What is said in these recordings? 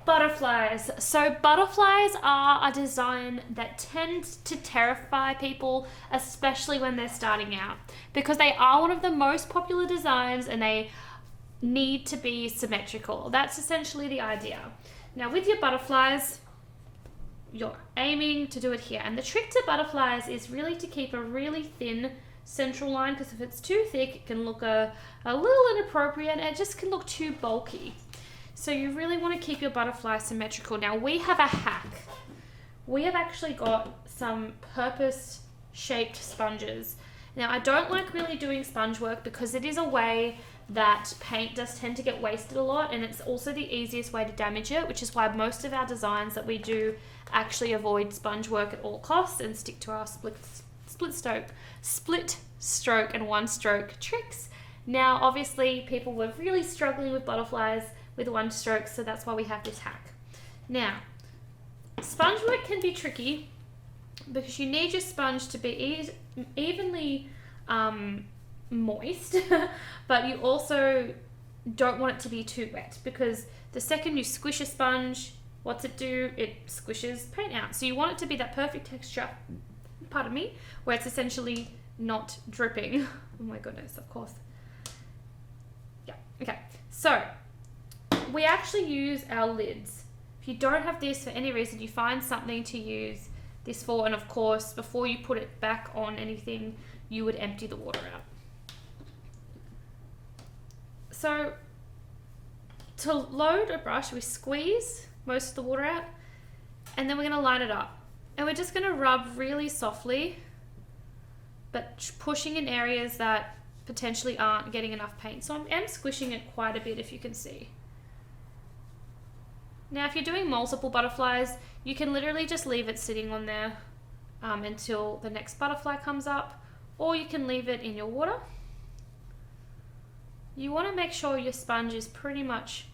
Butterflies. So butterflies are a design that tends to terrify people, especially when they're starting out, because they are one of the most popular designs and they need to be symmetrical. That's essentially the idea. Now with your butterflies, you're aiming to do it here. And the trick to butterflies is really to keep a really thin central line, because if it's too thick, it can look a little inappropriate and it just can look too bulky. So you really want to keep your butterfly symmetrical. Now we have a hack. We have actually got some purpose shaped sponges. Now I don't like really doing sponge work because it is a way that paint does tend to get wasted a lot, and it's also the easiest way to damage it, which is why most of our designs that we do actually avoid sponge work at all costs and stick to our split stroke and one stroke tricks. Now obviously people were really struggling with butterflies with one stroke, so that's why we have this hack. Now, sponge work can be tricky because you need your sponge to be evenly moist, but you also don't want it to be too wet, because the second you squish a sponge, what's it do? It squishes paint out. So you want it to be that perfect texture, pardon me, where it's essentially not dripping. Oh my goodness, of course. Yeah, okay. So we actually use our lids. If you don't have this for any reason, you find something to use this for, and of course, before you put it back on anything, you would empty the water out. So to load a brush, we squeeze most of the water out, and then we're going to line it up. And we're just going to rub really softly, but pushing in areas that potentially aren't getting enough paint. So I am squishing it quite a bit, if you can see. Now, if you're doing multiple butterflies, you can literally just leave it sitting on there until the next butterfly comes up, or you can leave it in your water. You want to make sure your sponge is pretty much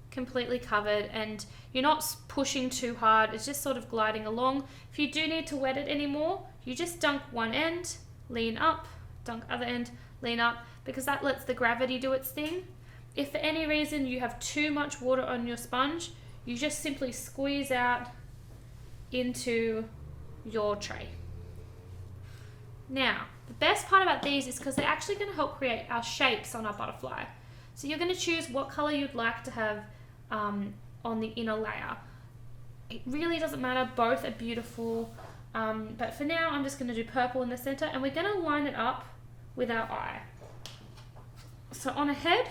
completely covered and you're not pushing too hard. It's just sort of gliding along. If you do need to wet it anymore, you just dunk one end, lean up, dunk other end, lean up, because that lets the gravity do its thing. If for any reason you have too much water on your sponge, you just simply squeeze out into your tray. Now, the best part about these is because they're actually going to help create our shapes on our butterfly. So you're going to choose what color you'd like to have on the inner layer. It really doesn't matter, both are beautiful, but for now I'm just going to do purple in the center, and we're going to line it up with our eye. So on a head,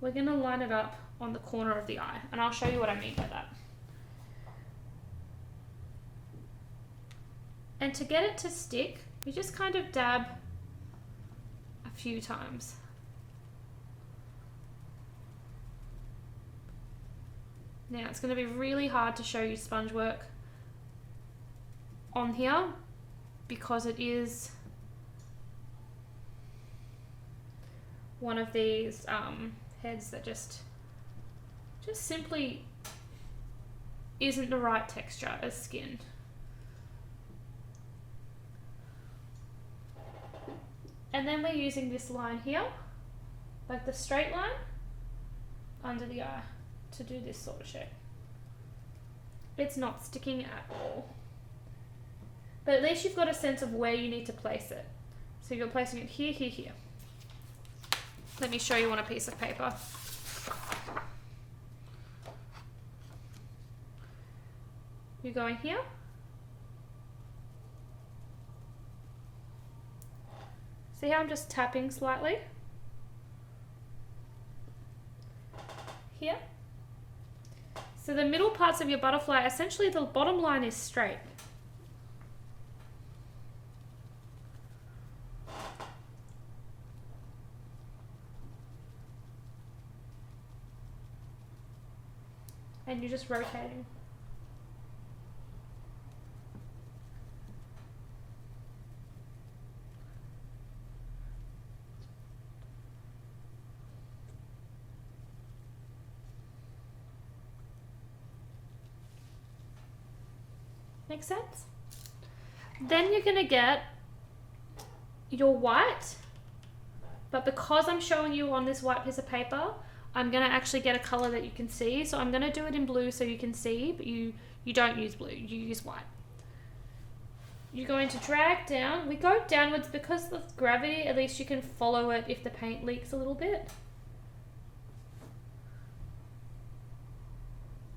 we're going to line it up on the corner of the eye, and I'll show you what I mean by that. And to get it to stick, we just kind of dab a few times. Now it's going to be really hard to show you sponge work on here because it is one of these heads that just simply isn't the right texture as skin. And then we're using this line here, like the straight line, under the eye to do this sort of shape. It's not sticking at all. But at least you've got a sense of where you need to place it. So you're placing it here, here, here. Let me show you on a piece of paper. You're going here. See how I'm just tapping slightly? Here. So the middle parts of your butterfly, essentially the bottom line is straight. And you're just rotating. Make sense? Then you're going to get your white, but because I'm showing you on this white piece of paper, I'm going to actually get a color that you can see. So I'm going to do it in blue so you can see, but you don't use blue, you use white. You're going to drag down. We go downwards because of gravity, at least you can follow it if the paint leaks a little bit.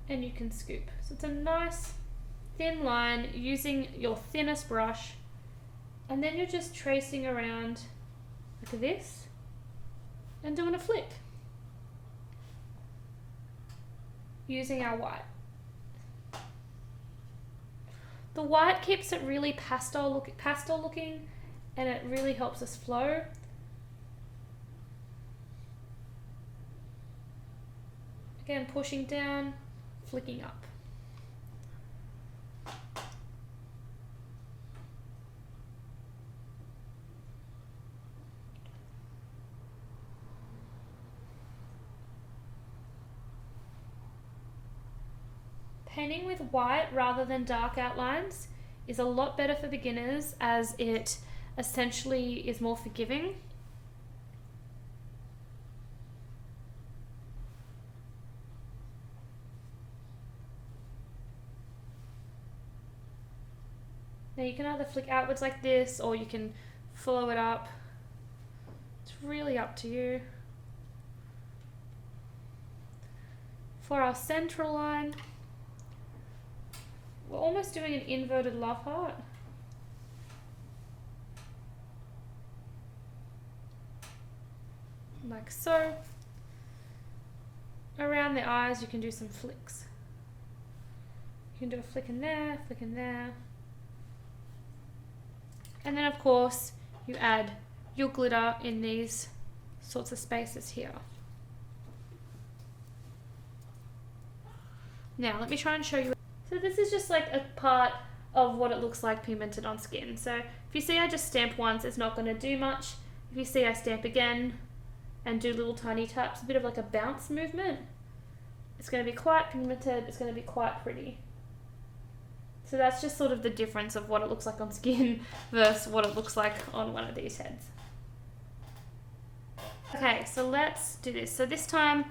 And you can scoop. So it's a nice thin line using your thinnest brush, and then you're just tracing around like this and doing a flick using our white. The white keeps it really pastel looking, and it really helps us flow. Again, pushing down, flicking up. Painting with white rather than dark outlines is a lot better for beginners, as it essentially is more forgiving. Now you can either flick outwards like this, or you can follow it up. It's really up to you. For our central line, we're almost doing an inverted love heart. Like so. Around the eyes, you can do some flicks. You can do a flick in there, flick in there. And then of course, you add your glitter in these sorts of spaces here. Now, let me try and show you. So this is just like a part of what it looks like pigmented on skin. So if you see I just stamp once, it's not going to do much. If you see I stamp again and do little tiny taps, a bit of like a bounce movement, it's going to be quite pigmented, it's going to be quite pretty. So that's just sort of the difference of what it looks like on skin versus what it looks like on one of these heads. Okay, so let's do this. So this time,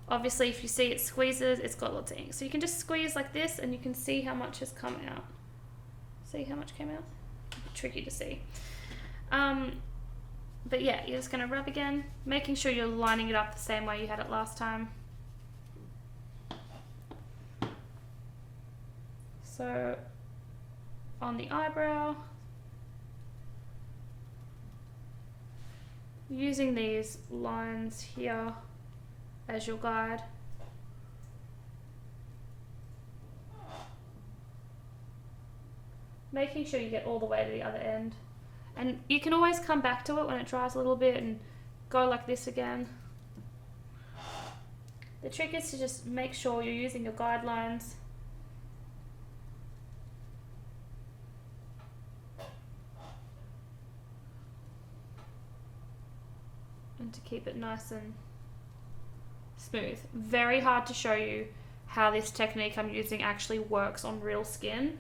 obviously, if you see it squeezes, it's got lots of ink. So you can just squeeze like this and you can see how much has come out. See how much came out? Tricky to see. But yeah, you're just going to rub again, making sure you're lining it up the same way you had it last time. So on the eyebrow, using these lines here as your guide. Making sure you get all the way to the other end. And you can always come back to it when it dries a little bit and go like this again. The trick is to just make sure you're using your guidelines. And to keep it nice and smooth. Very hard to show you how this technique I'm using actually works on real skin.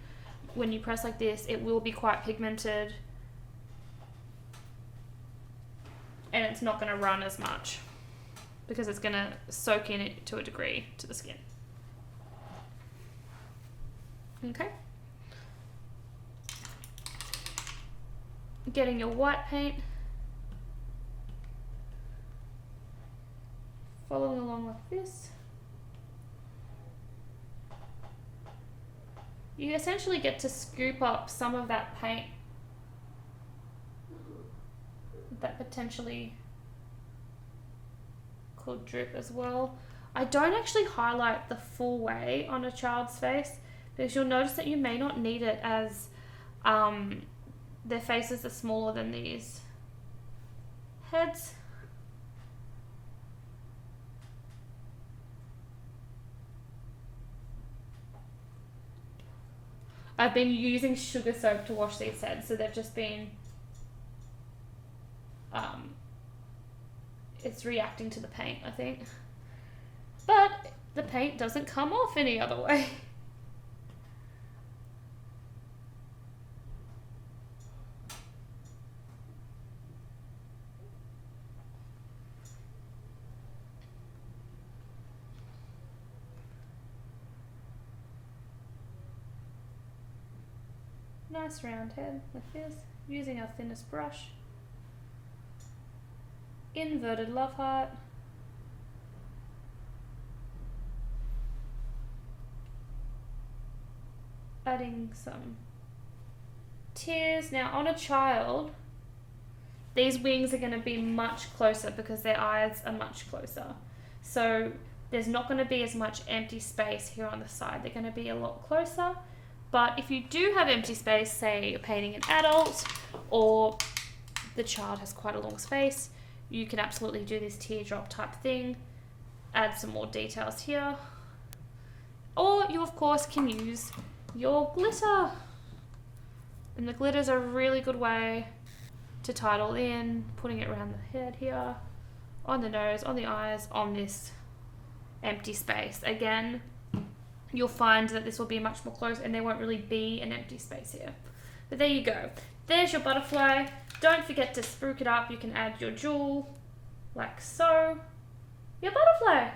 When you press like this, it will be quite pigmented and it's not going to run as much because it's going to soak in it to a degree to the skin. Okay. Getting your white paint. Following along like this. You essentially get to scoop up some of that paint that potentially could drip as well. I don't actually highlight the full way on a child's face because you'll notice that you may not need it, as their faces are smaller than these heads. I've been using sugar soap to wash these heads, so they've just been, it's reacting to the paint, I think. But the paint doesn't come off any other way. Nice round head like this, using our thinnest brush. Inverted love heart. Adding some tears. Now on a child, these wings are going to be much closer because their eyes are much closer. So there's not going to be as much empty space here on the side. They're going to be a lot closer. But if you do have empty space, say you're painting an adult or the child has quite a long face, you can absolutely do this teardrop type thing. Add some more details here. Or you of course can use your glitter. And the glitter is a really good way to tie it all in, putting it around the head here, on the nose, on the eyes, on this empty space. Again, you'll find that this will be much more close and there won't really be an empty space here. But there you go. There's your butterfly. Don't forget to spruik it up. You can add your jewel like so. Your butterfly.